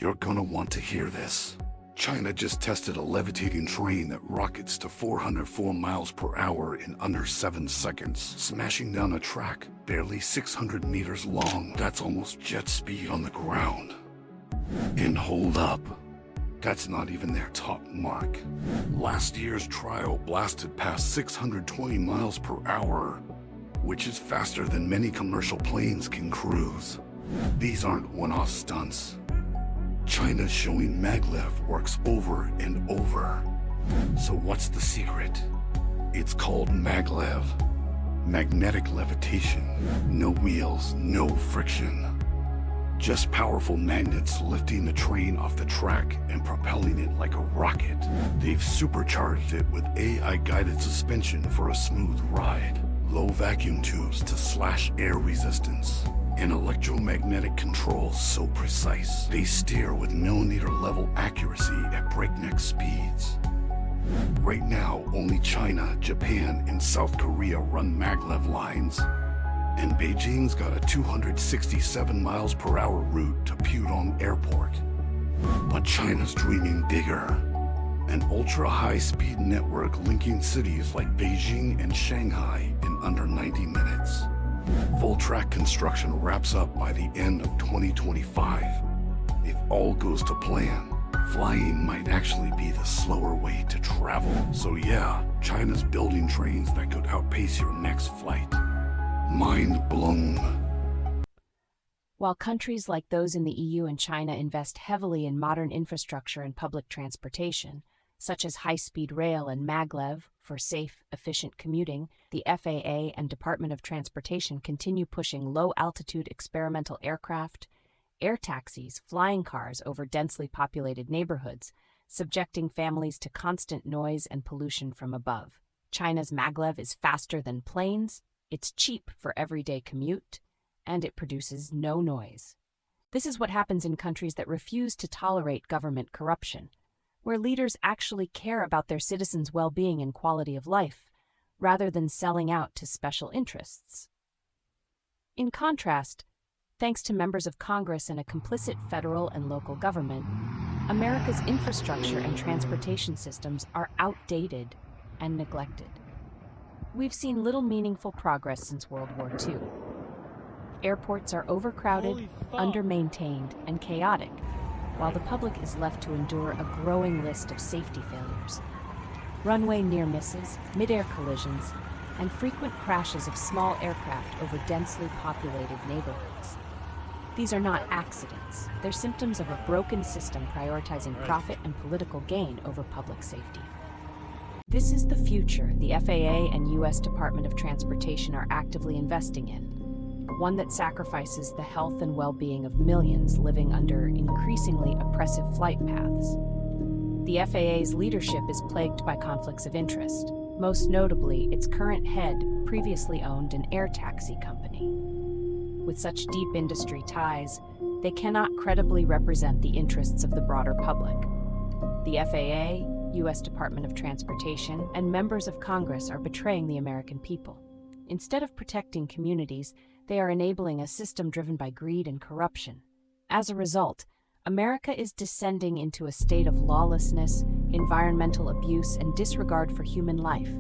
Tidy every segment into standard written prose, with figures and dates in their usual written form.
You're gonna want to hear this. China just tested a levitating train that rockets to 404 miles per hour in under 7 seconds, smashing down a track barely 600 meters long. That's almost jet speed on the ground. And hold up, that's not even their top mark. Last year's trial blasted past 620 miles per hour, which is faster than many commercial planes can cruise. These aren't one-off stunts. China's showing Maglev works over and over. So what's the secret? It's called Maglev. Magnetic levitation. No wheels, no friction. Just powerful magnets lifting the train off the track and propelling it like a rocket. They've supercharged it with AI-guided suspension for a smooth ride. Low vacuum tubes to slash air resistance. And electromagnetic control so precise, they steer with millimeter-level accuracy at breakneck speeds. Right now, only China, Japan, and South Korea run Maglev lines. And Beijing's got a 267 miles per hour route to Pudong Airport. But China's dreaming bigger. An ultra-high-speed network linking cities like Beijing and Shanghai in under 90 minutes. Full-track construction wraps up by the end of 2025. If all goes to plan, flying might actually be the slower way to travel. So yeah, China's building trains that could outpace your next flight. Mind blown. While countries like those in the EU and China invest heavily in modern infrastructure and public transportation, such as high-speed rail and Maglev for safe, efficient commuting, the FAA and Department of Transportation continue pushing low-altitude experimental aircraft, air taxis, flying cars over densely populated neighborhoods, subjecting families to constant noise and pollution from above. China's Maglev is faster than planes, it's cheap for everyday commute, and it produces no noise. This is what happens in countries that refuse to tolerate government corruption, where leaders actually care about their citizens' well-being and quality of life, rather than selling out to special interests. In contrast, thanks to members of Congress and a complicit federal and local government, America's infrastructure and transportation systems are outdated and neglected. We've seen little meaningful progress since World War II. Airports are overcrowded, under-maintained, and chaotic, while the public is left to endure a growing list of safety failures. Runway near misses, midair collisions, and frequent crashes of small aircraft over densely populated neighborhoods. These are not accidents. They're symptoms of a broken system prioritizing profit and political gain over public safety. This is the future the FAA and U.S. Department of Transportation are actively investing in, one that sacrifices the health and well-being of millions living under increasingly oppressive flight paths. The FAA's leadership is plagued by conflicts of interest. Most notably, its current head previously owned an air taxi company. With such deep industry ties, they cannot credibly represent the interests of the broader public. The FAA, U.S. Department of Transportation, and members of Congress are betraying the American people. Instead of protecting communities, they are enabling a system driven by greed and corruption. As a result, America is descending into a state of lawlessness, environmental abuse, and disregard for human life,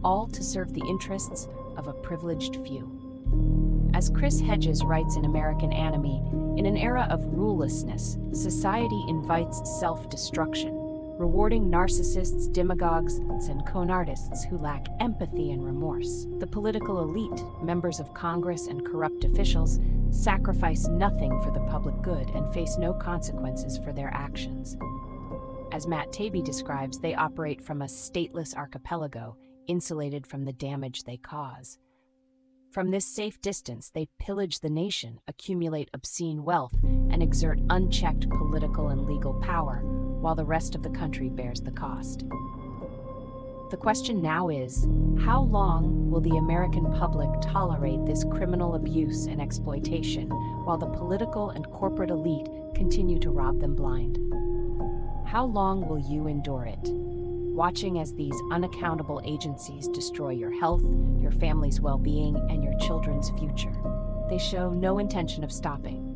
all to serve the interests of a privileged few. As Chris Hedges writes in American Enemy, in an era of rulelessness, society invites self-destruction, rewarding narcissists, demagogues, and con artists who lack empathy and remorse. The political elite, members of Congress, and corrupt officials sacrifice nothing for the public good and face no consequences for their actions. As Matt Taibbi describes, they operate from a stateless archipelago, insulated from the damage they cause. From this safe distance, they pillage the nation, accumulate obscene wealth, and exert unchecked political and legal power, while the rest of the country bears the cost. The question now is, how long will the American public tolerate this criminal abuse and exploitation, while the political and corporate elite continue to rob them blind? How long will you endure it, watching as these unaccountable agencies destroy your health, your family's well-being, and your children's future? They show no intention of stopping.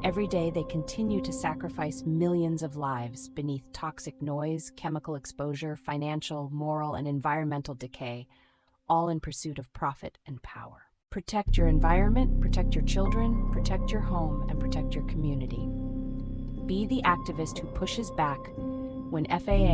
Every day, they continue to sacrifice millions of lives beneath toxic noise, chemical exposure, financial, moral, and environmental decay, all in pursuit of profit and power. Protect your environment, protect your children, protect your home, and protect your community. Be the activist who pushes back when FAA